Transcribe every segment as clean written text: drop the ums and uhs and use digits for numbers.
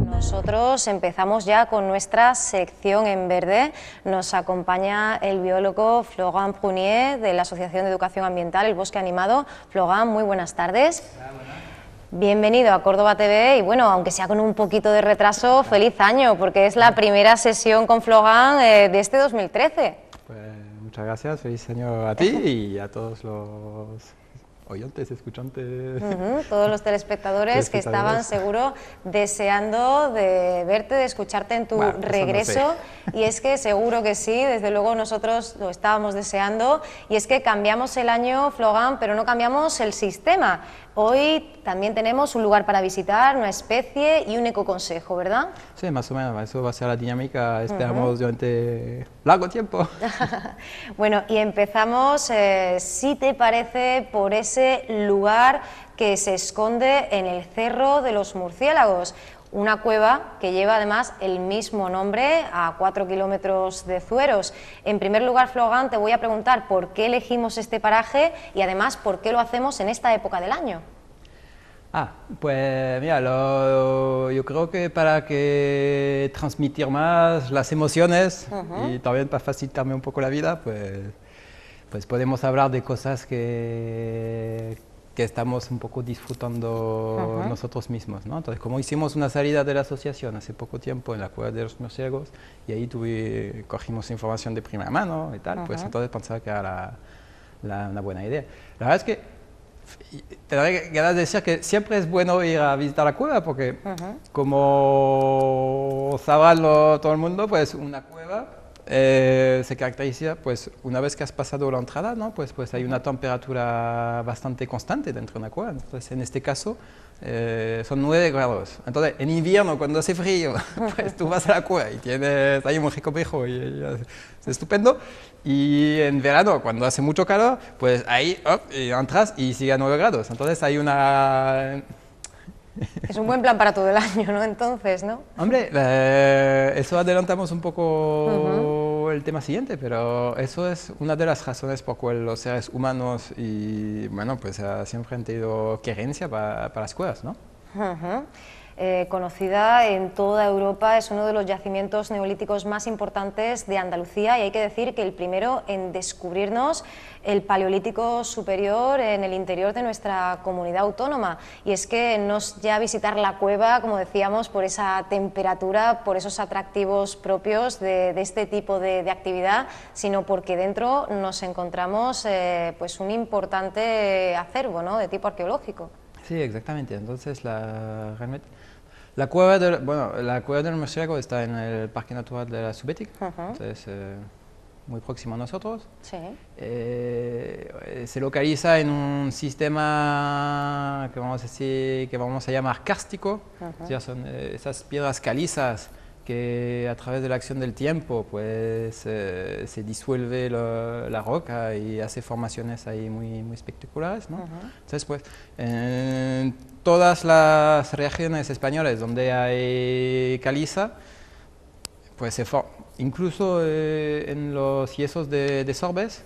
Nosotros empezamos ya con nuestra sección en verde. Nos acompaña el biólogo Florent Prunier de la Asociación de Educación Ambiental El Bosque Animado. Florent, muy buenas tardes. Hola, buenas. Bienvenido a Córdoba TV y bueno, aunque sea con un poquito de retraso, feliz año, porque es la primera sesión con Florent de este 2013. Pues muchas gracias, feliz año a ti y a todos los oyentes, escuchantes. Todos los telespectadores que estaban seguro deseando de verte, de escucharte en tu regreso. No sé. Y es que seguro que sí, desde luego nosotros lo estábamos deseando. Y es que cambiamos el año, Florent, pero no cambiamos el sistema. Hoy también tenemos un lugar para visitar, una especie y un ecoconsejo, ¿verdad? Sí, más o menos, eso va a ser la dinámica, esperamos durante largo tiempo. Bueno, y empezamos, si te parece, por ese lugar que se esconde en el Cerro de los Murciélagos. Una cueva que lleva además el mismo nombre a 4 kilómetros de Zueros. En primer lugar, Florent, te voy a preguntar por qué elegimos este paraje y además por qué lo hacemos en esta época del año. Pues mira, yo creo que para que transmitir más las emociones y también para facilitarme un poco la vida, pues podemos hablar de cosas que estamos un poco disfrutando nosotros mismos, ¿no? Entonces, como hicimos una salida de la asociación hace poco tiempo en la Cueva de los Murciélagos y ahí cogimos información de primera mano y tal, pues entonces pensaba que era una buena idea. La verdad es que te doy ganas de decir que siempre es bueno ir a visitar la cueva porque, como sabrá todo el mundo, pues una cueva se caracteriza, pues una vez que has pasado la entrada, ¿no? pues hay una temperatura bastante constante dentro de una cueva. Entonces, en este caso, son 9 grados. Entonces, en invierno, cuando hace frío, pues tú vas a la cueva y tienes ahí un recovejo y es estupendo. Y en verano, cuando hace mucho calor, pues ahí y entras y sigue a 9 grados. Entonces, hay una... Es un buen plan para todo el año, ¿no? Entonces, ¿no? Hombre, eso adelantamos un poco el tema siguiente, pero eso es una de las razones por cuales los seres humanos y, bueno, pues siempre han tenido querencia para las cuevas, ¿no? Conocida en toda Europa, es uno de los yacimientos neolíticos más importantes de Andalucía y hay que decir que el primero en descubrirnos el Paleolítico superior en el interior de nuestra comunidad autónoma. Y es que no es ya visitar la cueva, como decíamos, por esa temperatura, por esos atractivos propios de este tipo de actividad, sino porque dentro nos encontramos pues un importante acervo, ¿no?, de tipo arqueológico. Sí, exactamente. Entonces, realmente, la cueva del Murciélago está en el Parque Natural de la Subética, entonces muy próximo a nosotros. Sí. Se localiza en un sistema que vamos a llamar kárstico, o sea, son esas piedras calizas que a través de la acción del tiempo pues se disuelve la roca y hace formaciones ahí muy espectaculares, ¿no? Entonces, pues, en todas las regiones españolas donde hay caliza, pues incluso en los yesos de Sorbes,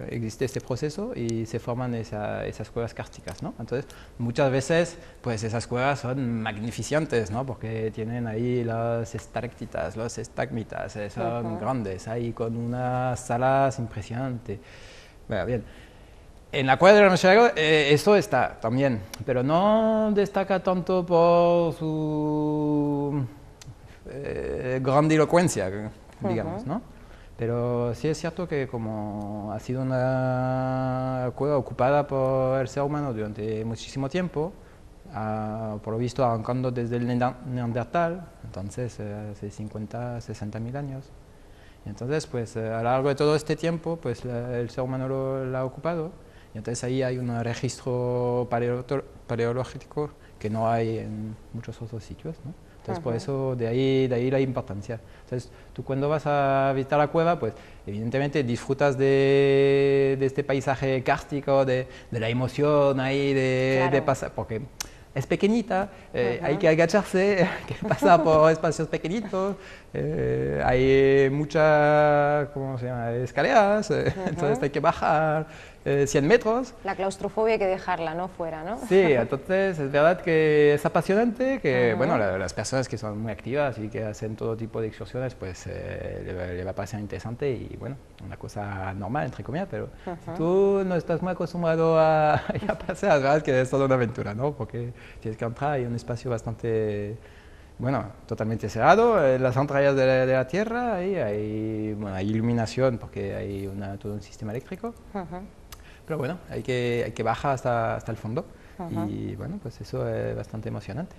existe este proceso y se forman esas cuevas kársticas, ¿no? Entonces, muchas veces, pues esas cuevas son magnificentes, ¿no? Porque tienen ahí las estalactitas, los estalagmitas, son grandes, ahí con unas salas impresionantes. Bueno, bien. En la cueva de los Murciélagos eso está también, pero no destaca tanto por su grandilocuencia, digamos, ¿no? Pero sí es cierto que como ha sido una cueva ocupada por el ser humano durante muchísimo tiempo, por lo visto arrancando desde el Neandertal, entonces hace 50, 60 mil años. Y entonces, pues a lo largo de todo este tiempo, pues el ser humano la ha ocupado. Y entonces ahí hay un registro paleológico que no hay en muchos otros sitios, ¿no? Entonces, por eso, de ahí la importancia. Entonces, tú cuando vas a visitar la cueva, pues, evidentemente disfrutas de este paisaje kárstico, de la emoción ahí de pasar, porque es pequeñita, hay que agacharse, hay que pasar por espacios pequeñitos, hay muchas, ¿cómo se llama?, escaleras, entonces hay que bajar 100 metros. La claustrofobia hay que dejarla, ¿no?, fuera, ¿no? Sí, entonces es verdad que es apasionante, que bueno, las personas que son muy activas y que hacen todo tipo de excursiones, pues le va a parecer interesante y bueno, una cosa normal, entre comillas, pero si tú no estás muy acostumbrado a pasear, es verdad que es toda una aventura, ¿no? Porque tienes que entrar en un espacio bastante, bueno, totalmente cerrado, en las entrañas de la Tierra, ahí hay, bueno, hay iluminación porque hay todo un sistema eléctrico. Pero bueno, hay que bajar hasta el fondo y bueno, pues eso es bastante emocionante.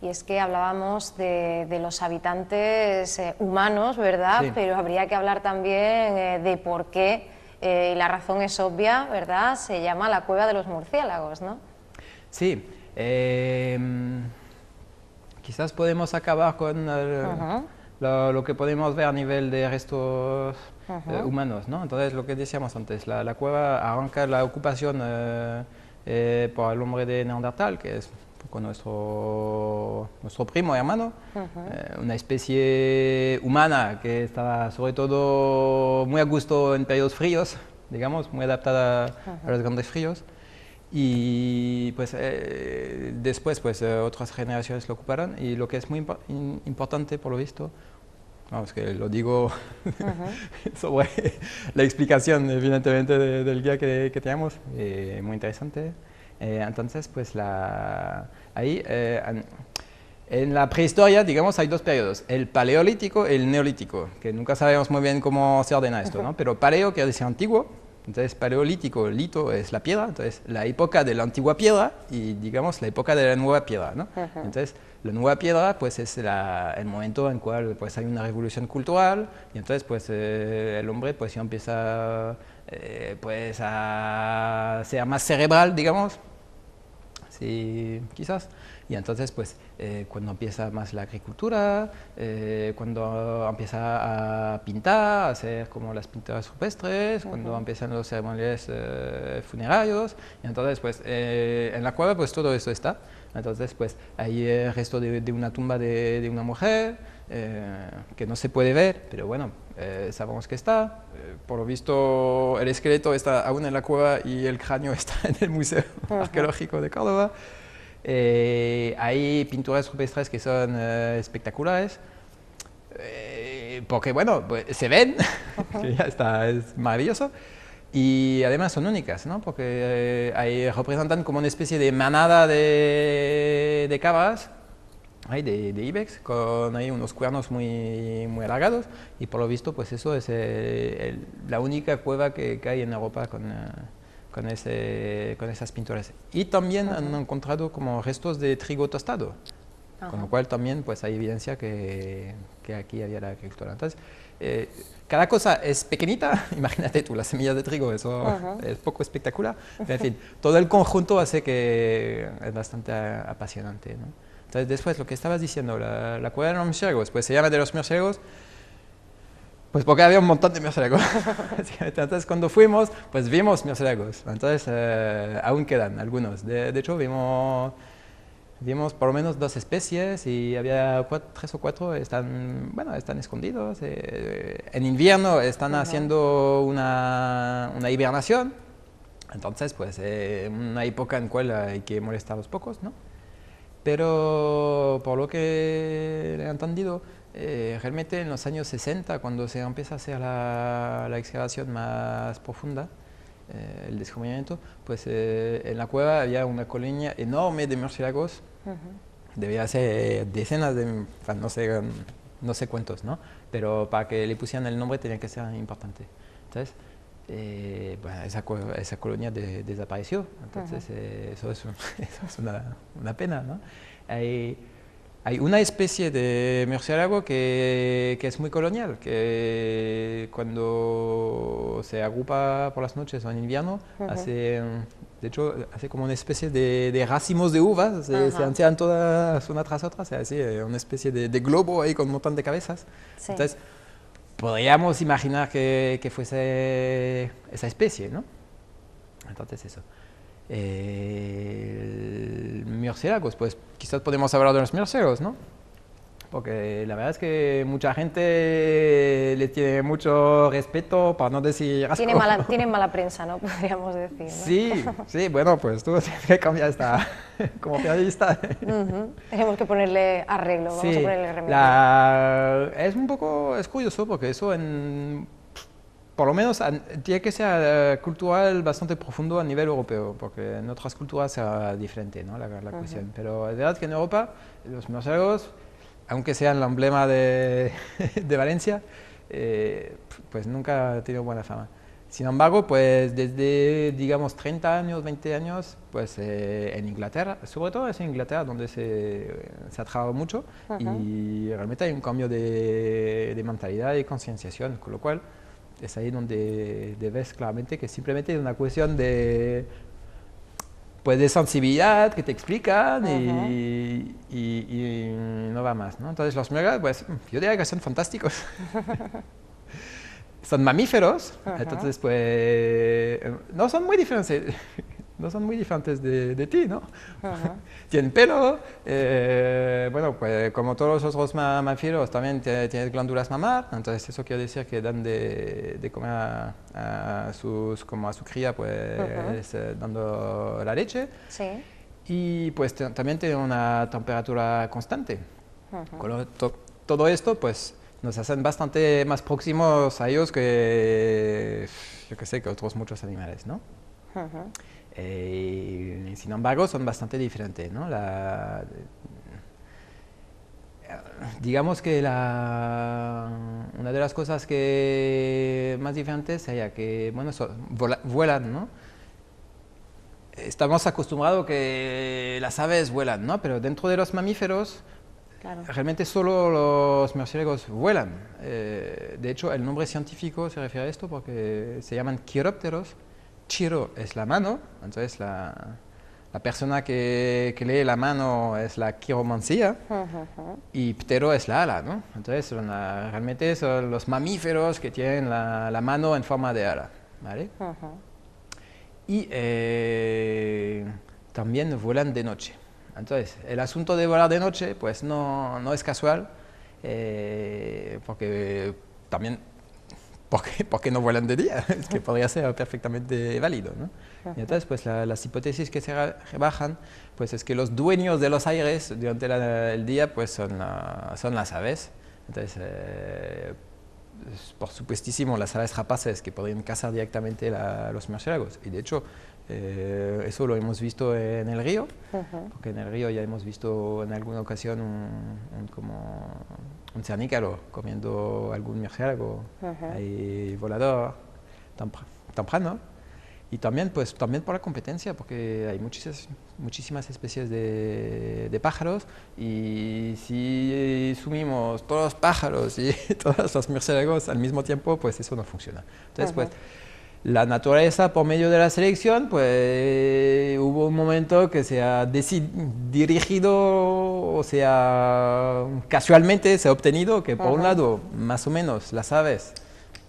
Y es que hablábamos de los habitantes humanos, ¿verdad? Sí. Pero habría que hablar también de por qué, y la razón es obvia, ¿verdad? Se llama la Cueva de los Murciélagos, ¿no? Sí, quizás podemos acabar con lo que podemos ver a nivel de restos humanos, ¿no? Entonces, lo que decíamos antes, la cueva arranca la ocupación por el hombre de Neandertal, que es un poco nuestro primo hermano, una especie humana que estaba sobre todo muy a gusto en periodos fríos, digamos, muy adaptada a los grandes fríos. Y pues después pues otras generaciones lo ocuparon y lo que es muy importante por lo visto, vamos que lo digo sobre la explicación evidentemente del guía que tenemos, muy interesante. Entonces pues ahí en la prehistoria, digamos, hay dos periodos, el paleolítico y el neolítico, que nunca sabemos muy bien cómo se ordena esto, ¿no? Pero paleo quiere decir antiguo. Entonces, paleolítico, lito es la piedra, entonces la época de la antigua piedra y, digamos, la época de la nueva piedra, ¿no? Entonces, la nueva piedra, pues, es el momento en el cual pues, hay una revolución cultural y entonces, pues, el hombre, pues, ya empieza, pues, a ser más cerebral, digamos, sí, quizás. Y entonces, pues, cuando empieza más la agricultura, cuando empieza a pintar, a hacer como las pinturas rupestres, cuando empiezan los ceremoniales funerarios, y entonces, pues, en la cueva, pues, todo eso está. Entonces, pues, hay el resto de una tumba de una mujer, que no se puede ver, pero bueno, sabemos que está. Por lo visto, el esqueleto está aún en la cueva y el cráneo está en el Museo Arqueológico de Córdoba. Hay pinturas rupestres que son espectaculares, porque bueno, pues, se ven, que ya está, es maravilloso, y además son únicas, ¿no? Porque representan como una especie de manada de cabras, de ibex, con ahí unos cuernos muy alargados, y por lo visto pues eso es la única cueva que hay en Europa con esas pinturas. Y también han encontrado como restos de trigo tostado, con lo cual también pues hay evidencia que aquí había la agricultura. Entonces, cada cosa es pequeñita, imagínate tú, las semillas de trigo, eso es poco espectacular, pero en fin, todo el conjunto hace que es bastante apasionante, ¿no? Entonces, después, lo que estabas diciendo, la cueva de los murciélagos, pues se llama de los murciélagos, pues porque había un montón de murciélagos. Entonces, cuando fuimos, pues vimos murciélagos. Entonces, aún quedan algunos. De hecho, vimos por lo menos 2 especies y había 3 o 4 están escondidos. En invierno están haciendo una hibernación. Entonces, pues, una época en la cual hay que molestar a los pocos, ¿no? Pero por lo que he entendido, realmente en los años 60, cuando se empieza a hacer la excavación más profunda, el descubrimiento, pues en la cueva había una colonia enorme de murciélagos, debía ser decenas de, no sé cuántos, ¿no? Pero para que le pusieran el nombre tenía que ser importante. Entonces, bueno, esa colonia desapareció, entonces eso es una pena, ¿no? Hay una especie de murciélago que es muy colonial, que cuando se agrupa por las noches o en invierno, de hecho hace como una especie de racimos de uvas, se anclan todas una tras otra, así, una especie de globo ahí con un montón de cabezas. Sí. Entonces, podríamos imaginar que fuese esa especie, ¿no? Entonces eso. Murciélagos, pues quizás podemos hablar de los murciélagos, ¿no? porque la verdad es que mucha gente le tiene mucho respeto, para no decir asco. Tienen mala prensa, ¿no? Podríamos decir, ¿no? Sí, sí, bueno, pues tú tienes que cambiar esta, como periodista. Tenemos que ponerle arreglo, vamos a ponerle remedio. Es curioso porque eso por lo menos tiene que ser cultural bastante profundo a nivel europeo, porque en otras culturas será diferente, ¿no? la cuestión. Pero es verdad que en Europa los murciélagos, aunque sean el emblema de Valencia, pues nunca ha tenido buena fama. Sin embargo, pues desde, digamos, 30 años, 20 años, pues en Inglaterra, sobre todo es en Inglaterra donde se ha trabajado mucho y realmente hay un cambio de mentalidad y concienciación, con lo cual es ahí donde ves claramente que simplemente es una cuestión de, pues, de sensibilidad que te explican y no va más, ¿no? Entonces los murciélagos, pues yo diría que son fantásticos. Son mamíferos, entonces pues no son muy diferentes, no son muy diferentes de ti, ¿no? Tienen pelo, bueno, pues como todos los otros mamíferos también tienen glándulas mamar, entonces eso quiere decir que dan de comer a su cría, pues dando la leche. Sí. Y pues también tienen una temperatura constante. Todo esto, pues nos hacen bastante más próximos a ellos que, yo qué sé, que otros muchos animales, ¿no? Sin embargo, son bastante diferentes, ¿no? Digamos que una de las cosas que más diferentes sería que, bueno, vuelan, ¿no? Estamos acostumbrados que las aves vuelan, ¿no? Pero dentro de los mamíferos, claro, realmente solo los murciélagos vuelan. De hecho, el nombre científico se refiere a esto porque se llaman quirópteros. Chiro es la mano, entonces la persona que lee la mano es la quiromancía y ptero es la ala, ¿no? Entonces realmente son los mamíferos que tienen la mano en forma de ala, ¿vale? Y también vuelan de noche. Entonces, el asunto de volar de noche, pues no es casual, porque también, porque no vuelan de día, es que podría ser perfectamente válido, ¿no? Y entonces, pues las hipótesis que se rebajan, pues es que los dueños de los aires durante el día, pues son las aves. Entonces, por supuestísimo, las aves rapaces que podrían cazar directamente los murciélagos. Y de hecho, eso lo hemos visto en el río, porque en el río ya hemos visto en alguna ocasión un cernícalo comiendo algún murciélago ahí volador temprano. Y también, pues, también por la competencia, porque hay muchísimas especies de pájaros y si sumimos todos los pájaros y todos los murciélagos al mismo tiempo, pues eso no funciona. Entonces, pues, la naturaleza, por medio de la selección, pues hubo un momento que se ha dirigido, o sea, casualmente se ha obtenido que, por un lado, más o menos las aves,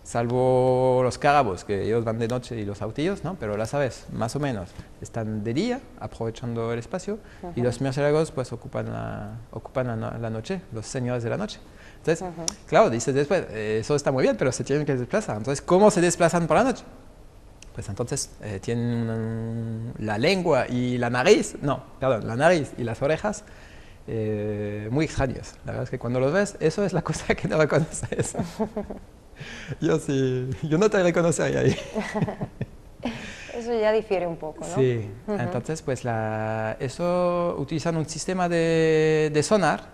salvo los cárabos, que ellos van de noche y los autillos, ¿no? Pero las aves, más o menos, están de día, aprovechando el espacio, y los murciélagos, pues, ocupan la noche, los señores de la noche. Entonces, claro, dices después, eso está muy bien, pero se tienen que desplazar. Entonces, ¿cómo se desplazan por la noche? Pues entonces tienen la lengua y la nariz, la nariz y las orejas muy extraños. La verdad es que cuando los ves, eso es la cosa que no reconoces. Yo no te reconocería ahí. Eso ya difiere un poco, ¿no? Sí, entonces pues eso utilizan un sistema de sonar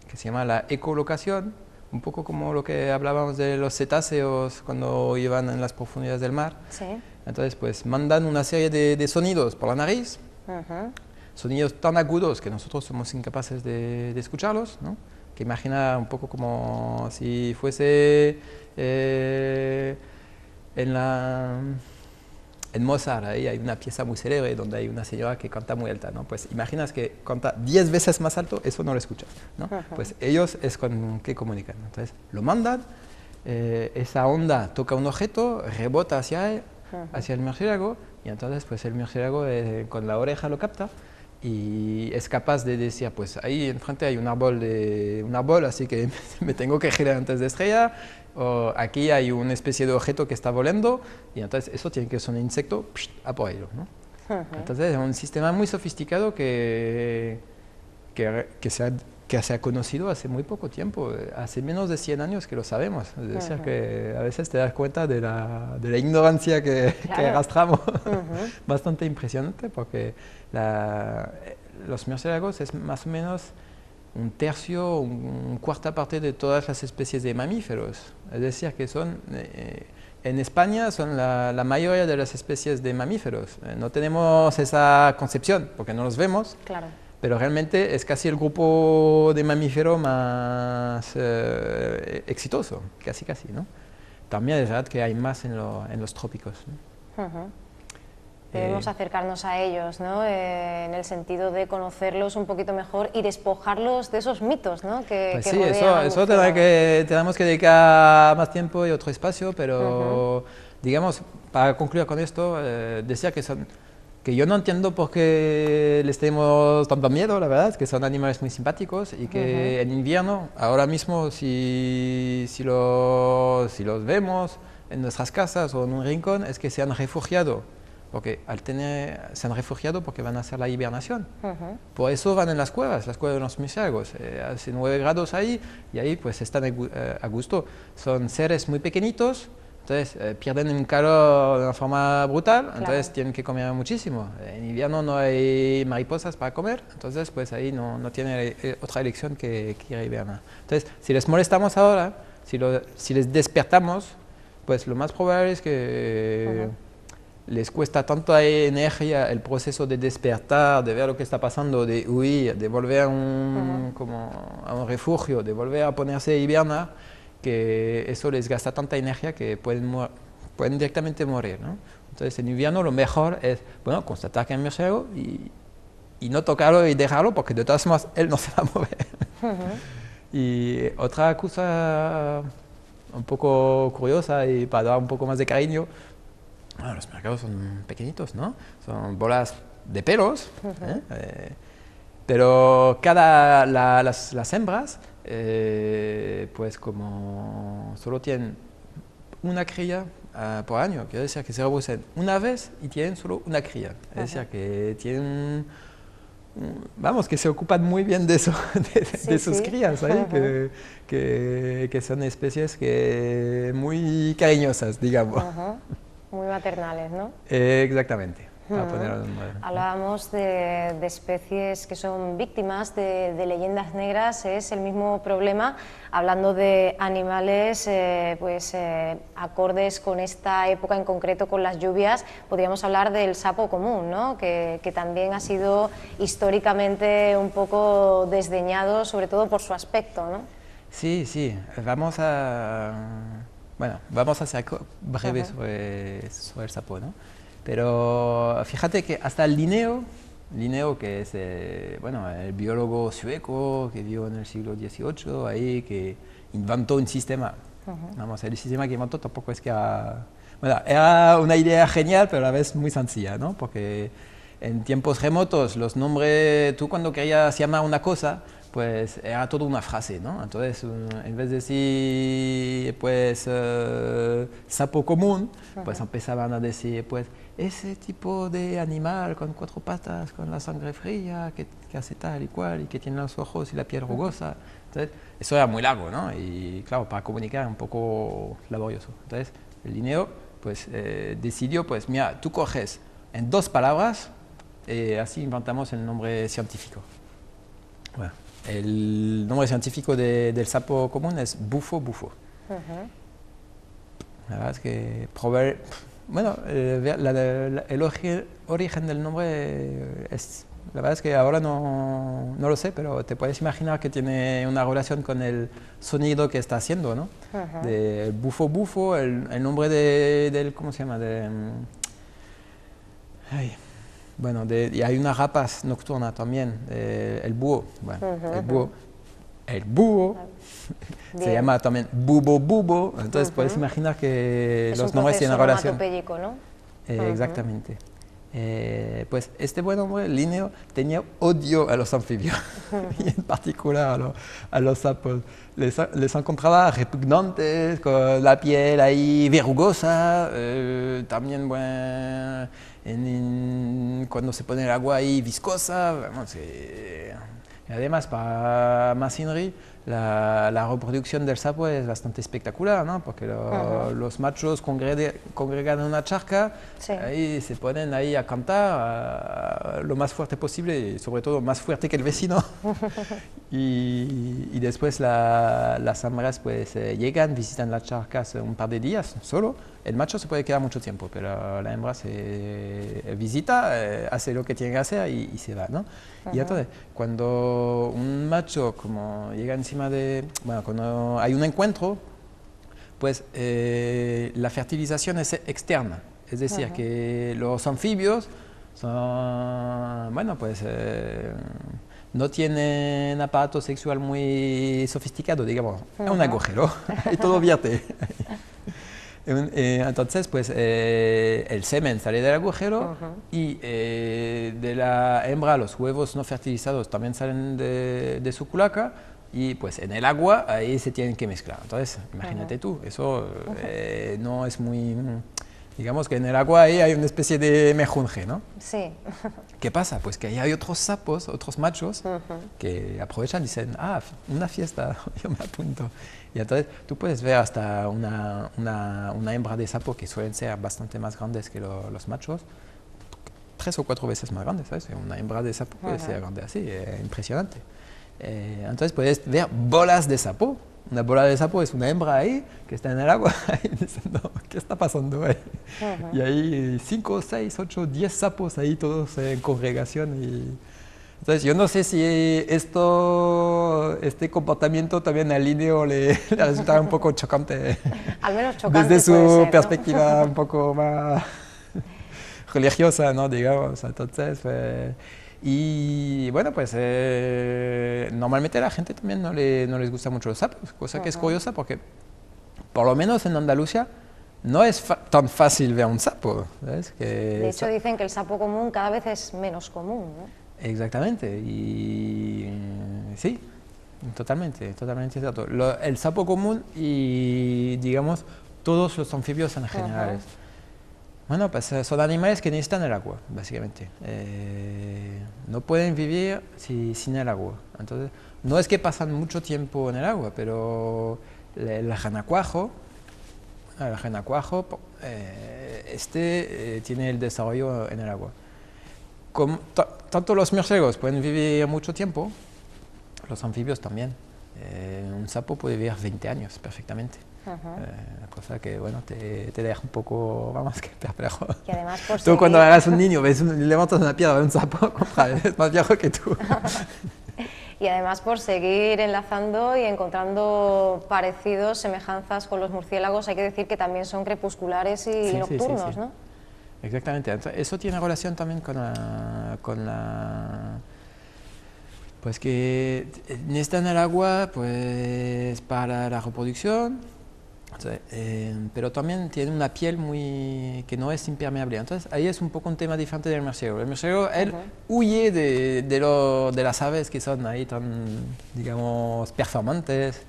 que se llama la ecolocación, un poco como lo que hablábamos de los cetáceos cuando iban en las profundidades del mar. Sí. Entonces pues mandan una serie de sonidos por la nariz, sonidos tan agudos que nosotros somos incapaces de escucharlos, ¿no? Que imagina un poco como si fuese en Mozart, ahí hay una pieza muy célebre donde hay una señora que canta muy alta, ¿no? Pues imaginas que canta 10 veces más alto, eso no lo escuchas, ¿no? Pues ellos es con que comunican. Entonces lo mandan, esa onda toca un objeto, rebota hacia el murciélago y entonces pues el murciélago con la oreja lo capta y es capaz de decir, pues ahí enfrente hay un árbol, así que me tengo que girar antes de estrellar, o aquí hay una especie de objeto que está volando, y entonces eso tiene que ser un insecto, a por ello, ¿no? Entonces es un sistema muy sofisticado que se ha conocido hace muy poco tiempo, hace menos de 100 años que lo sabemos. Es decir, que a veces te das cuenta de la ignorancia que arrastramos. Bastante impresionante porque los murciélagos es más o menos un tercio, una cuarta parte de todas las especies de mamíferos. Es decir, que son... en España son la mayoría de las especies de mamíferos. No tenemos esa concepción porque no los vemos. Claro. Pero realmente es casi el grupo de mamífero más exitoso, casi, ¿no? También es verdad que hay más en los trópicos, ¿no? Debemos acercarnos a ellos, ¿no? En el sentido de conocerlos un poquito mejor y despojarlos de esos mitos, ¿no? Pues sí, eso tenemos que dedicar más tiempo y otro espacio, pero digamos, para concluir con esto, decía que yo no entiendo por qué les tenemos tanto miedo, la verdad, que son animales muy simpáticos y que en invierno, ahora mismo, si los vemos en nuestras casas o en un rincón, es que se han refugiado. Porque se han refugiado porque van a hacer la hibernación. Por eso van en las cuevas de los murciélagos. Hace 9 grados ahí y ahí pues están a gusto. Son seres muy pequeñitos, entonces pierden el calor de una forma brutal, entonces tienen que comer muchísimo. En invierno no hay mariposas para comer, entonces pues ahí no tienen otra elección que ir a hibernar. Entonces, si les molestamos ahora, si les despertamos, pues lo más probable es que les cuesta tanta energía el proceso de despertar, de ver lo que está pasando, de huir, de volver como a un refugio, de volver a ponerse a hibernar, que eso les gasta tanta energía que pueden directamente morir, ¿no? Entonces en invierno lo mejor es, bueno, constatar que hay un murciélago y no tocarlo y dejarlo porque de todas formas él no se va a mover. Y otra cosa un poco curiosa y para dar un poco más de cariño, bueno, los murciélagos son pequeñitos, ¿no? Son bolas de pelos, pero las hembras, pues como solo tienen una cría por año, quiere decir que se reproducen una vez y tienen solo una cría. Es decir, que tienen, vamos, que se ocupan muy bien de sus crías, ¿eh? Que son especies muy cariñosas, digamos. Muy maternales, ¿no? Exactamente. Hablábamos de especies que son víctimas de leyendas negras, es el mismo problema, hablando de animales acordes con esta época en concreto, con las lluvias, podríamos hablar del sapo común, ¿no? que también ha sido históricamente un poco desdeñado, sobre todo por su aspecto, ¿no? Sí, vamos a ser breves sobre el sapo, ¿no? Pero fíjate que hasta Linneo, que es el biólogo sueco que vivió en el siglo XVIII, ahí, que inventó un sistema. Vamos, el sistema que inventó tampoco es que era una idea genial, pero a la vez muy sencilla, ¿no? Porque en tiempos remotos los nombres, tú cuando querías llamar una cosa, pues era toda una frase, ¿no? Entonces, en vez de decir, pues, sapo común, pues empezaban a decir, pues, ese tipo de animal con 4 patas, con la sangre fría, que hace tal y cual, y que tiene los ojos y la piel rugosa. Entonces, eso era muy largo, ¿no? Y claro, para comunicar un poco laborioso. Entonces, el Linneo, pues, decidió, pues, mira, tú coges en 2 palabras, así inventamos el nombre científico. Bueno. El nombre científico del sapo común es bufo. La verdad es que el origen del nombre la verdad es que ahora no lo sé, pero te puedes imaginar que tiene una relación con el sonido que está haciendo, ¿no? El bufo, el nombre del, ¿cómo se llama? Y hay una rapaz nocturna también, el búho. Bueno, el búho se llama también bubo. Entonces puedes imaginar que los nombres tienen relación. Es un proceso onomatopéyico, ¿no? Exactamente. Pues este buen hombre, Linneo, tenía odio a los anfibios, y en particular a los sapos. Les encontraba repugnantes, con la piel ahí verrugosa, también bueno, cuando se pone el agua ahí viscosa. Vamos, y además, para Massinri, la reproducción del sapo es bastante espectacular, ¿no? Porque los machos congregan en una charca, sí, y se ponen ahí a cantar lo más fuerte posible, y sobre todo más fuerte que el vecino. y después las hembras pues, llegan, visitan las charcas un par de días solo. El macho se puede quedar mucho tiempo, pero la hembra se visita, hace lo que tiene que hacer y se va, ¿no? Y entonces, cuando un macho como llega encima de... Bueno, cuando hay un encuentro, pues la fertilización es externa. Es decir, que los anfibios son... Bueno, pues... no tienen aparato sexual muy sofisticado, digamos. Es un agujero y todo vierte. Entonces, pues el semen sale del agujero y de la hembra los huevos no fertilizados también salen de su cloaca, y pues en el agua ahí se tienen que mezclar. Entonces, imagínate tú, eso no es muy... Digamos que en el agua ahí hay una especie de mejunje, ¿no? Sí. ¿Qué pasa? Pues que ahí hay otros sapos, otros machos, que aprovechan y dicen, una fiesta, yo me apunto. Y entonces tú puedes ver hasta una hembra de sapo, que suelen ser bastante más grandes que los machos, 3 o 4 veces más grandes, ¿sabes? Una hembra de sapo puede ser grande así, impresionante. Entonces puedes ver bolas de sapo. Una bola de sapo es una hembra ahí que está en el agua y diciendo, ¿qué está pasando ahí? Y hay 5, 6, 8, 10 sapos ahí todos en congregación. Entonces yo no sé si este comportamiento también al Linneo le resulta un poco chocante. Al menos chocante desde su puede ser, perspectiva, ¿no? un poco más religiosa, ¿no? Digamos. Entonces, y bueno, pues normalmente a la gente también no les gusta mucho los sapos, cosa que es curiosa porque, por lo menos en Andalucía, no es tan fácil ver un sapo, ¿sabes? De hecho, dicen que el sapo común cada vez es menos común, ¿no? Exactamente, y sí, totalmente cierto. El sapo común y, digamos, todos los anfibios en general. Bueno, pues son animales que necesitan el agua, básicamente. No pueden vivir sin el agua. Entonces, no es que pasan mucho tiempo en el agua, pero el renacuajo tiene el desarrollo en el agua. Tanto los murciélagos pueden vivir mucho tiempo, los anfibios también. Un sapo puede vivir 20 años perfectamente. Cosa que, bueno, te deja un poco, vamos, que perplejo. Y además por tú cuando eras un niño, levantas una piedra de un sapo, es más viejo que tú. Y además por seguir enlazando y encontrando parecidos, semejanzas con los murciélagos, hay que decir que también son crepusculares y nocturnos, ¿no? Exactamente. Eso tiene relación también con pues que necesitan el agua pues para la reproducción, pero también tiene una piel que no es impermeable. Entonces ahí es un poco un tema diferente del murciélago. El murciélago, él huye de las aves que son ahí tan, digamos, performantes,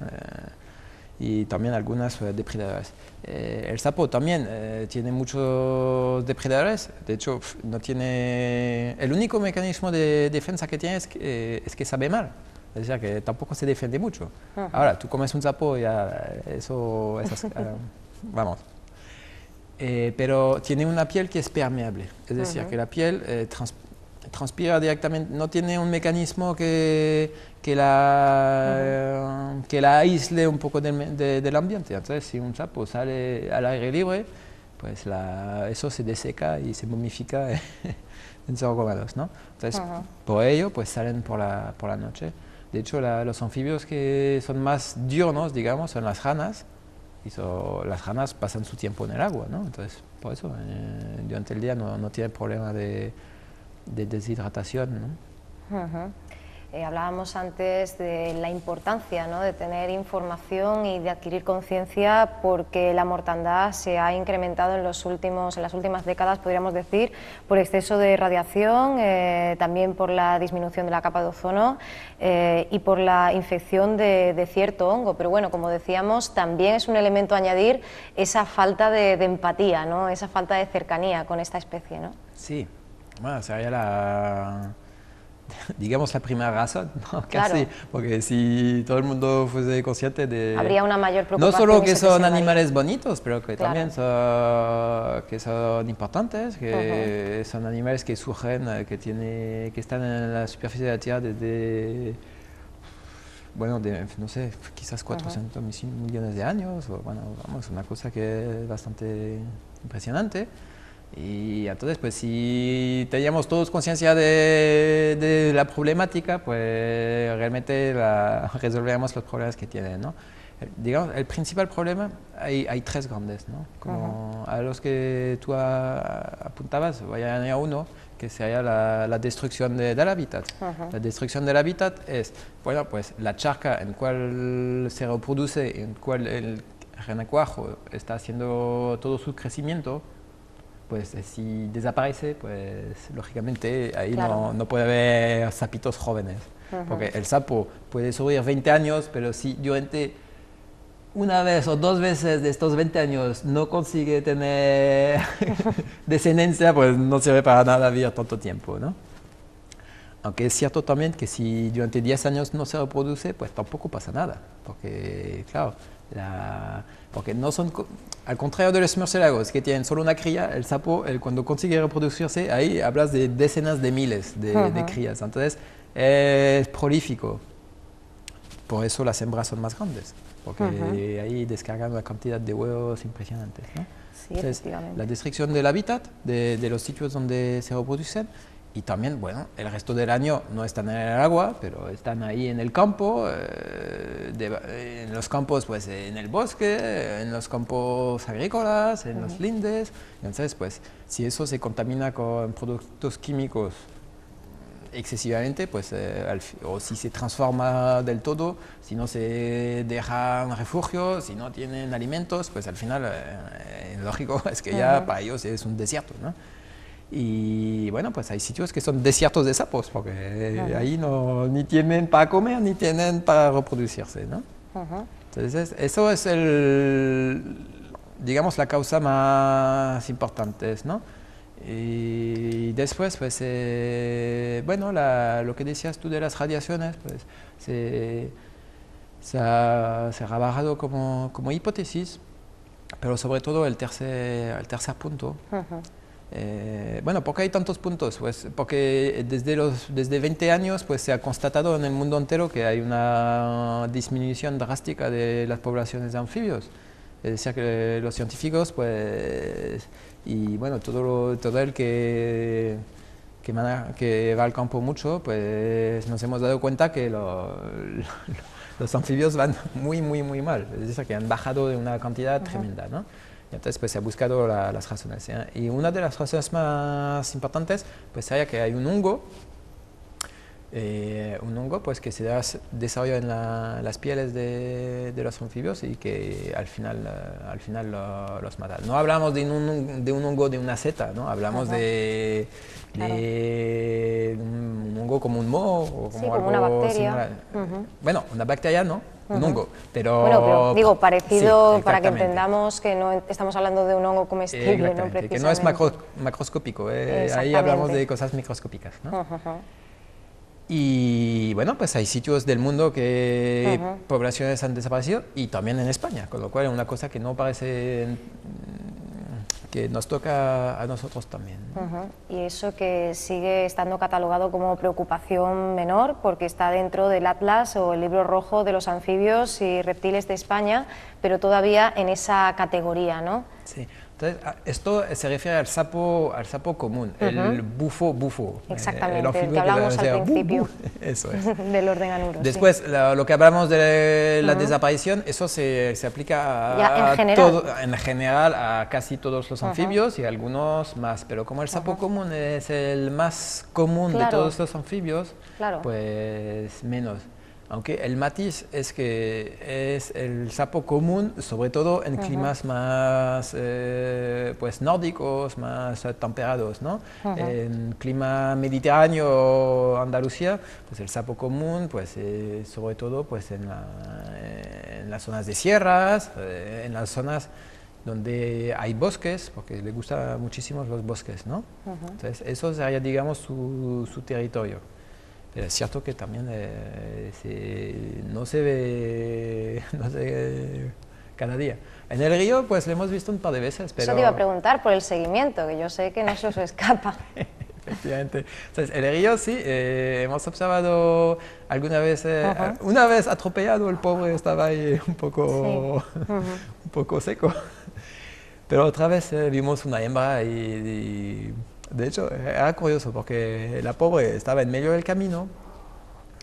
y también algunas depredadores. El sapo también tiene muchos depredadores. De hecho, no tiene... El único mecanismo de defensa que tiene es que sabe mal. Es decir, que tampoco se defiende mucho. Ahora, tú comes un sapo y ya vamos. Pero tiene una piel que es permeable. Es decir, que la piel transpira directamente, no tiene un mecanismo que la aísle un poco del ambiente. Entonces, si un sapo sale al aire libre, pues eso se deseca y se momifica en 0 grados, ¿no? Entonces, por ello, pues salen por la noche. De hecho, los anfibios que son más diurnos, digamos, son las ranas. Las ranas pasan su tiempo en el agua, ¿no? Entonces, por eso, durante el día no tienen problema de deshidratación, ¿no? Hablábamos antes de la importancia, ¿no?, de tener información y de adquirir conciencia, porque la mortandad se ha incrementado en las últimas décadas, podríamos decir, por exceso de radiación, también por la disminución de la capa de ozono y por la infección de cierto hongo. Pero bueno, como decíamos, también es un elemento a añadir esa falta de empatía, ¿no?, esa falta de cercanía con esta especie, ¿no? Sí, bueno, sería digamos la primera razón, ¿no? Claro. Casi, porque si todo el mundo fuese consciente de... Habría una mayor No preocupación. solo que son animales bonitos, pero que claro, también que son importantes, que son animales que surgen, que están en la superficie de la Tierra desde, bueno, no sé, quizás 400 millones de años, o bueno, vamos, una cosa que es bastante impresionante. Y entonces, pues si teníamos todos conciencia de la problemática, pues realmente resolveríamos los problemas que tienen, ¿no? Digamos, el principal problema, hay tres grandes, ¿no? Como a los que tú apuntabas, voy a añadir uno, que sería la destrucción del hábitat. La destrucción del hábitat es, bueno, pues la charca en cual se reproduce, en cual el renacuajo está haciendo todo su crecimiento, pues si desaparece, pues lógicamente ahí claro, no puede haber sapitos jóvenes. Porque el sapo puede sobrevivir 20 años, pero si durante una vez o dos veces de estos 20 años no consigue tener descendencia, pues no sirve para nada vivir tanto tiempo, ¿no? Aunque es cierto también que si durante 10 años no se reproduce, pues tampoco pasa nada. Porque, claro, porque no son, al contrario de los murciélagos que tienen solo una cría, el sapo, cuando consigue reproducirse, ahí hablas de decenas de miles de crías. Entonces, es prolífico. Por eso las hembras son más grandes, porque ahí descargan una cantidad de huevos impresionantes, ¿no? Sí, entonces, efectivamente. la destrucción del hábitat, de los sitios donde se reproducen, y también, bueno, el resto del año no están en el agua, pero están ahí en el campo, en los campos, pues en el bosque, en los campos agrícolas, en los lindes. Entonces, pues, si eso se contamina con productos químicos excesivamente, pues, o si se transforma del todo, si no se dejan refugio, si no tienen alimentos, pues al final, lógico, es que ya para ellos es un desierto, ¿no? Y bueno, pues hay sitios que son desiertos de sapos, porque ahí ni tienen para comer ni tienen para reproducirse, ¿no? Entonces, eso es digamos, la causa más importante, ¿no? Y después, pues, bueno, lo que decías tú de las radiaciones, pues, se ha trabajado como hipótesis, pero sobre todo el tercer punto. Bueno, ¿por qué hay tantos puntos? Pues porque desde 20 años pues, se ha constatado en el mundo entero que hay una disminución drástica de las poblaciones de anfibios. Es decir, que los científicos, pues, y bueno, todo el que va al campo mucho, pues nos hemos dado cuenta que los anfibios van muy, muy, muy mal. Es decir, que han bajado de una cantidad tremenda, ¿no? Entonces, pues se ha buscado las razones, ¿eh? Y una de las razones más importantes, pues sería que hay un hongo pues que se desarrolla en las pieles de los anfibios y que al final los mata. No hablamos de un hongo de una seta, ¿no? Hablamos de un hongo como un moho o como algo una bacteria. similar. Bueno, una bacteria no. Un hongo, Bueno, pero digo, parecido, sí, para que entendamos que no estamos hablando de un hongo comestible, ¿no? Precisamente. Que no es macroscópico, ahí hablamos de cosas microscópicas, ¿no? Y bueno, pues hay sitios del mundo que poblaciones han desaparecido y también en España, con lo cual es una cosa que no parece que nos toca a nosotros también, ¿no? Y eso que sigue estando catalogado como preocupación menor porque está dentro del Atlas o el Libro Rojo de los Anfibios y Reptiles de España, pero todavía en esa categoría, ¿no? Sí, Entonces, esto se refiere al sapo común, el bufo. Exactamente, el del que hablamos al principio. Eso es. Del orden anuro. Después, sí. lo que hablamos de la desaparición, eso se aplica en general a casi todos los anfibios y algunos más. Pero como el sapo común es el más común de todos los anfibios, pues menos. Aunque el matiz es que es el sapo común, sobre todo en climas más pues nórdicos, más temperados, ¿no? En clima mediterráneo, Andalucía, pues el sapo común, pues sobre todo pues en las zonas de sierras, en las zonas donde hay bosques, porque le gustan muchísimo los bosques, ¿no? Entonces, eso sería, digamos, su territorio. Pero es cierto que también no se ve cada día. En el río, pues lo hemos visto un par de veces, pero... Eso te iba a preguntar por el seguimiento, que yo sé que no se os escapa. Efectivamente. Entonces, el río sí, hemos observado alguna vez, una vez atropellado, el pobre estaba ahí un poco seco. Pero otra vez vimos una hembra y de hecho, era curioso porque la pobre estaba en medio del camino,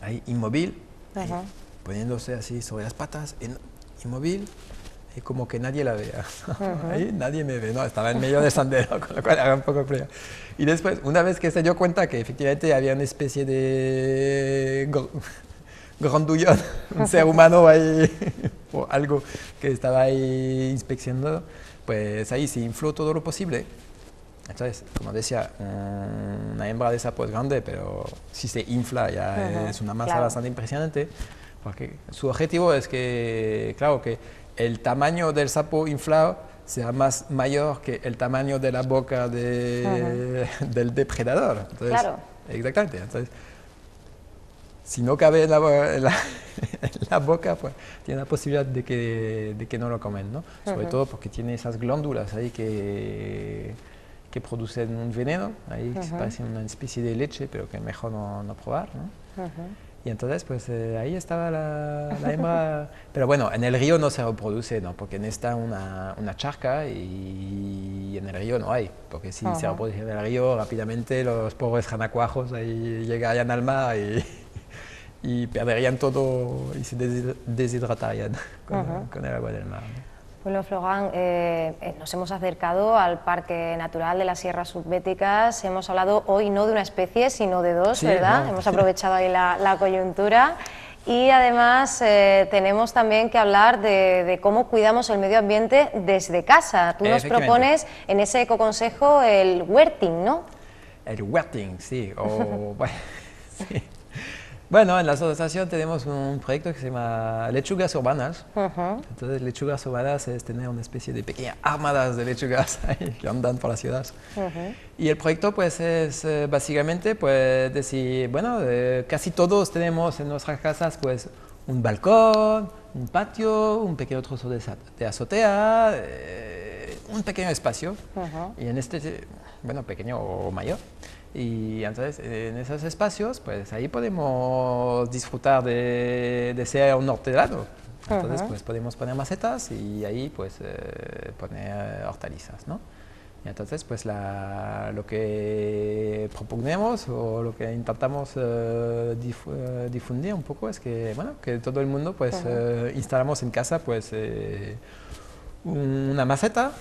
ahí inmóvil, ahí, poniéndose así sobre las patas, inmóvil, y como que nadie la vea. Ahí nadie me ve, no, estaba en medio del sendero, con lo cual era un poco frío. Y después, una vez que se dio cuenta que efectivamente había una especie de grandullón, un ser humano ahí, o algo que estaba ahí inspeccionando, pues ahí se infló todo lo posible. Entonces, como decía, una hembra de sapo es grande, pero si se infla ya es una masa bastante impresionante, porque su objetivo es que, claro, que el tamaño del sapo inflado sea mayor que el tamaño de la boca del depredador. Entonces, exactamente. Entonces, si no cabe en la boca, pues tiene la posibilidad de que no lo comen, ¿no? Sobre todo porque tiene esas glándulas ahí que producen un veneno, ahí que se parece a una especie de leche, pero que mejor no probar, ¿no? Y entonces, pues ahí estaba la hembra. Pero bueno, en el río no se reproduce, ¿no? Porque necesita una charca y en el río no hay. Porque si se reproduce en el río, rápidamente los pobres janacuajos ahí llegarían al mar y perderían todo y se deshidratarían con el agua del mar, ¿no? Bueno, Florent, nos hemos acercado al Parque Natural de las Sierras Subbéticas. Hemos hablado hoy no de una especie, sino de dos, ¿verdad? Hemos aprovechado ahí la coyuntura. Y además tenemos también que hablar de cómo cuidamos el medio ambiente desde casa. Tú nos propones en ese ecoconsejo el huerting, ¿no? El huerting, sí. Sí. Bueno, en la asociación tenemos un proyecto que se llama Lechugas Urbanas. Entonces, Lechugas Urbanas es tener una especie de pequeñas armadas de lechugas que andan por las ciudades. Y el proyecto pues es básicamente pues decir, bueno, casi todos tenemos en nuestras casas pues un balcón, un patio, un pequeño trozo de azotea, un pequeño espacio. Y en este, bueno, pequeño o mayor. Y entonces en esos espacios, pues ahí podemos disfrutar de ser un hortelano. Entonces pues podemos poner macetas y ahí pues poner hortalizas, ¿no? Y entonces pues lo que proponemos o lo que intentamos difundir un poco es que, bueno, que todo el mundo pues instalamos en casa pues una maceta.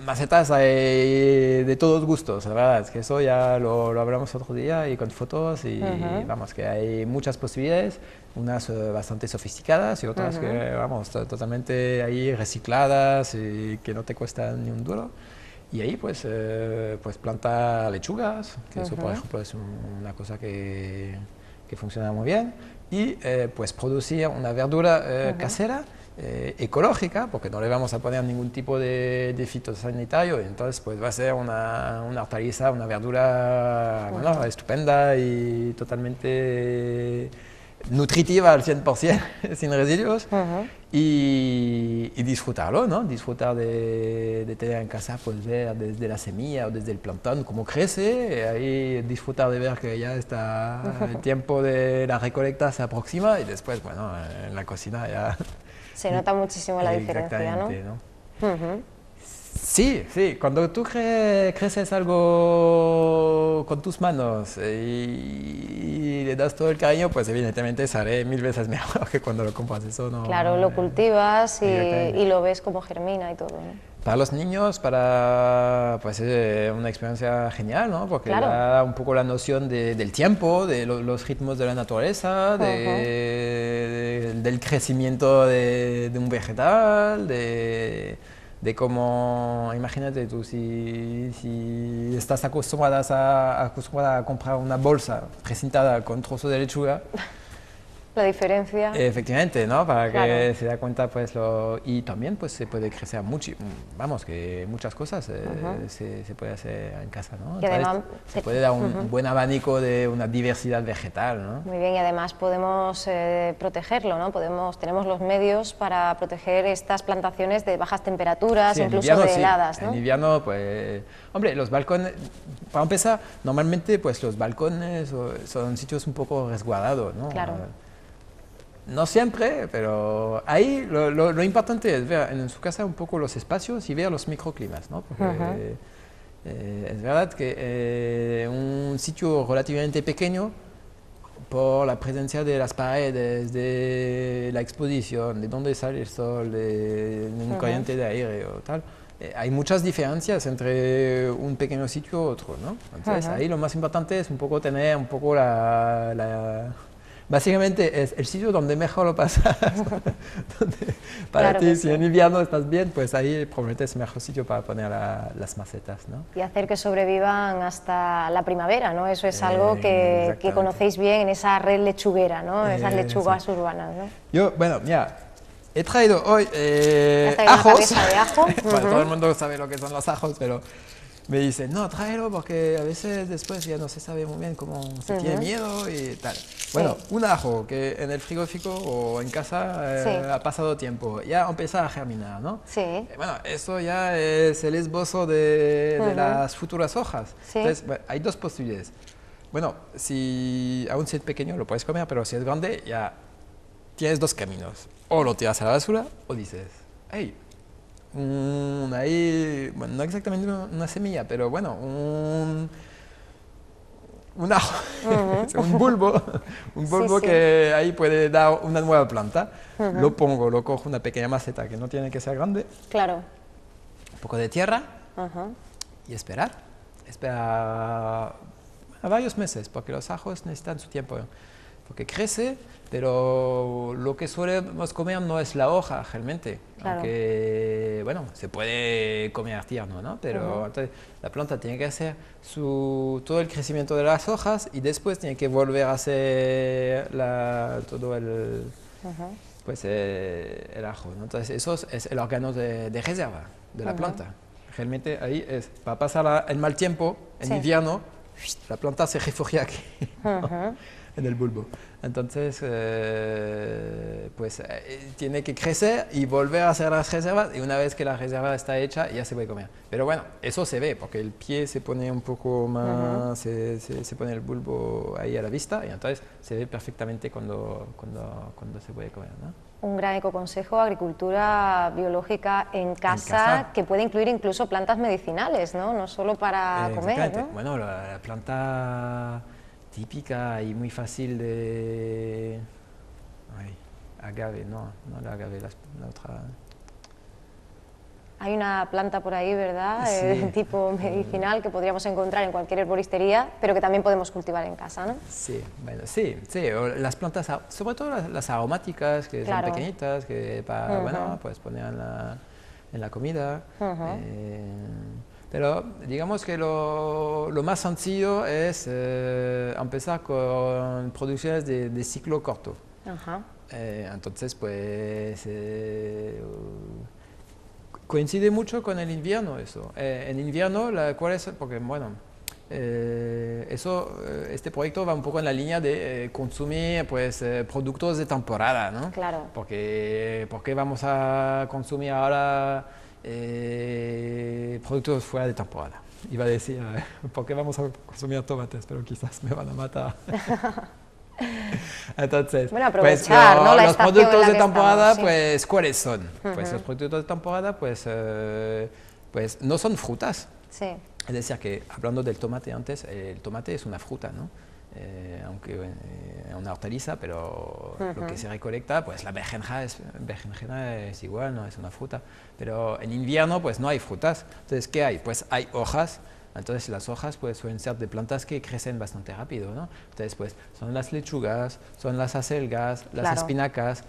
Macetas hay de todos gustos, la verdad, es que eso ya lo hablamos otro día y con fotos y vamos, que hay muchas posibilidades, unas bastante sofisticadas y otras que, vamos, totalmente ahí recicladas y que no te cuestan ni un duro. Y ahí pues planta lechugas, que eso por ejemplo es una cosa que funciona muy bien, y pues producir una verdura casera, ecológica, porque no le vamos a poner ningún tipo de fitosanitario, y entonces pues va a ser una hortaliza, una verdura bueno, estupenda y totalmente nutritiva al 100%, sin residuos, y disfrutarlo, ¿no? Disfrutar de tener en casa, pues ver desde la semilla o desde el plantón cómo crece, ahí disfrutar de ver que ya está el tiempo de la recolecta se aproxima y después, bueno, en la cocina ya... Se nota muchísimo la diferencia, ¿no? Sí, sí, cuando tú creces algo con tus manos y le das todo el cariño, pues evidentemente sale 1000 veces mejor que cuando lo compras. Eso no, Claro, lo cultivas y lo ves como germina y todo, ¿no? para los niños, pues es una experiencia genial, ¿no? Porque Claro. da un poco la noción del tiempo, de los ritmos de la naturaleza, del crecimiento de un vegetal, de cómo, imagínate tú, si estás acostumbrada a comprar una bolsa presentada con trozos de lechuga. La diferencia. Efectivamente, ¿no? Para Claro. que se da cuenta, pues, y también, pues, se puede crecer mucho, vamos, que muchas cosas se puede hacer en casa, ¿no? Y además, se puede dar un buen abanico de una diversidad vegetal, ¿no? Muy bien, y además podemos protegerlo, ¿no? Tenemos los medios para proteger estas plantaciones de bajas temperaturas, Sí, incluso invierno, de sí. heladas, ¿no? En invierno, pues, hombre, los balcones, para empezar, normalmente, pues, los balcones son sitios un poco resguardados, ¿no? Claro. No siempre, pero ahí lo importante es ver en su casa un poco los espacios y ver los microclimas, ¿no? Porque es verdad que un sitio relativamente pequeño, por la presencia de las paredes, de la exposición, de dónde sale el sol, de un corriente de aire o tal, hay muchas diferencias entre un pequeño sitio u otro, ¿no? Entonces ahí lo más importante es un poco tener un poco básicamente es el sitio donde mejor lo pasas. Para Claro ti, que si sí. en invierno estás bien, pues ahí probablemente es el mejor sitio para poner las macetas, ¿no? Y hacer que sobrevivan hasta la primavera, ¿no? Eso es algo que Exactamente. conocéis bien en esa red lechuguera, ¿no? Esas lechugas Sí. urbanas, ¿no? Yo, bueno, mira, he traído hoy Has traído una ajos. cabeza de ajo. Bueno, todo el mundo sabe lo que son los ajos, pero me dicen, no, tráelo porque a veces después ya no se sabe muy bien cómo se tiene miedo y tal. Bueno, un ajo que en el frigorífico o en casa Sí. ha pasado tiempo, ya empieza a germinar, ¿no? Sí. Bueno, eso ya es el esbozo de las futuras hojas. Sí. Entonces, bueno, hay dos posibilidades. Bueno, aún si es pequeño lo puedes comer, pero si es grande ya tienes dos caminos. O lo tiras a la basura o dices, hey, ahí, bueno, no exactamente una semilla, pero bueno, un ajo, un bulbo Sí. que ahí puede dar una nueva planta. Lo cojo una pequeña maceta que no tiene que ser grande, Claro. un poco de tierra y esperar a varios meses, porque los ajos necesitan su tiempo, porque crece, pero lo que solemos comer no es la hoja realmente, Claro. aunque, bueno, se puede comer tierno, ¿no? Pero entonces la planta tiene que hacer todo el crecimiento de las hojas y después tiene que volver a hacer todo el, pues, el ajo, ¿no? Entonces eso es el órgano de reserva de la planta. Realmente ahí va a pasar el mal tiempo en invierno, la planta se refugia aquí, ¿no? En el bulbo. Entonces, pues tiene que crecer y volver a hacer las reservas y una vez que la reserva está hecha ya se puede comer. Pero bueno, eso se ve porque el pie se pone un poco más, se pone el bulbo ahí a la vista y entonces se ve perfectamente cuando se puede comer, ¿no? Un gran ecoconsejo, agricultura biológica en casa, que puede incluir incluso plantas medicinales, ¿no? No solo para comer, ¿no? Bueno, la planta típica y muy fácil de... Ay, agave, no la agave, la otra... Hay una planta por ahí, ¿verdad? Sí. Tipo medicinal que podríamos encontrar en cualquier herboristería, pero que también podemos cultivar en casa, ¿no? Sí, bueno, sí, o las plantas, sobre todo las aromáticas, que Claro. son pequeñitas, que bueno, pues poner en la comida. Pero digamos que lo más sencillo es empezar con producciones de ciclo corto. Entonces, pues coincide mucho con el invierno eso. En invierno, ¿cuál es? Porque, bueno, este proyecto va un poco en la línea de consumir pues, productos de temporada, ¿no? Claro. Porque ¿por qué vamos a consumir ahora productos fuera de temporada? Iba a decir, ¿por qué vamos a consumir tomates? Pero quizás me van a matar. Entonces, bueno, aprovechar, ¿no? La los productos de temporada, estamos, sí. pues, ¿cuáles son? Pues los productos de temporada, pues, pues no son frutas. Sí. Es decir, que hablando del tomate antes, el tomate es una fruta, ¿no? Aunque es una hortaliza, pero lo que se recolecta, pues la berenjena es igual, no es una fruta. Pero en invierno, pues no hay frutas. Entonces, ¿qué hay? Pues hay hojas. Entonces, las hojas pues, suelen ser de plantas que crecen bastante rápido, ¿no? Entonces, pues son las lechugas, son las acelgas, las espinacas,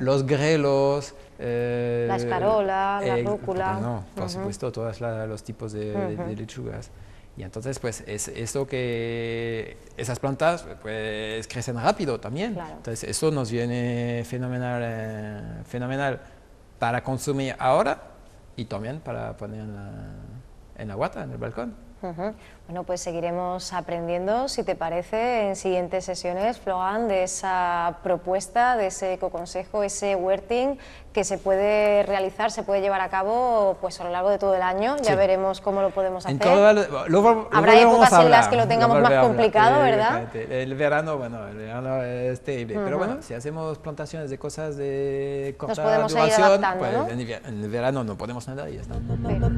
los grelos. La escarola, la rúcula. Bueno, por supuesto, todos los tipos de lechugas. Y entonces, pues, es eso que esas plantas pues, crecen rápido también. Claro. Entonces, eso nos viene fenomenal, fenomenal para consumir ahora y también para poner en la huerta, en el balcón. Bueno, pues seguiremos aprendiendo, si te parece, en siguientes sesiones, Florent, de esa propuesta, de ese ecoconsejo, ese huerting que se puede realizar, se puede llevar a cabo pues a lo largo de todo el año. Ya veremos cómo lo podemos hacer. Habrá épocas en las que lo tengamos más complicado, ¿verdad? El verano, bueno, el verano es terrible, pero bueno, si hacemos plantaciones de cosas de corta podemos ir duración, adaptando, pues ¿no? En el verano no podemos nadar y ya está. Pero...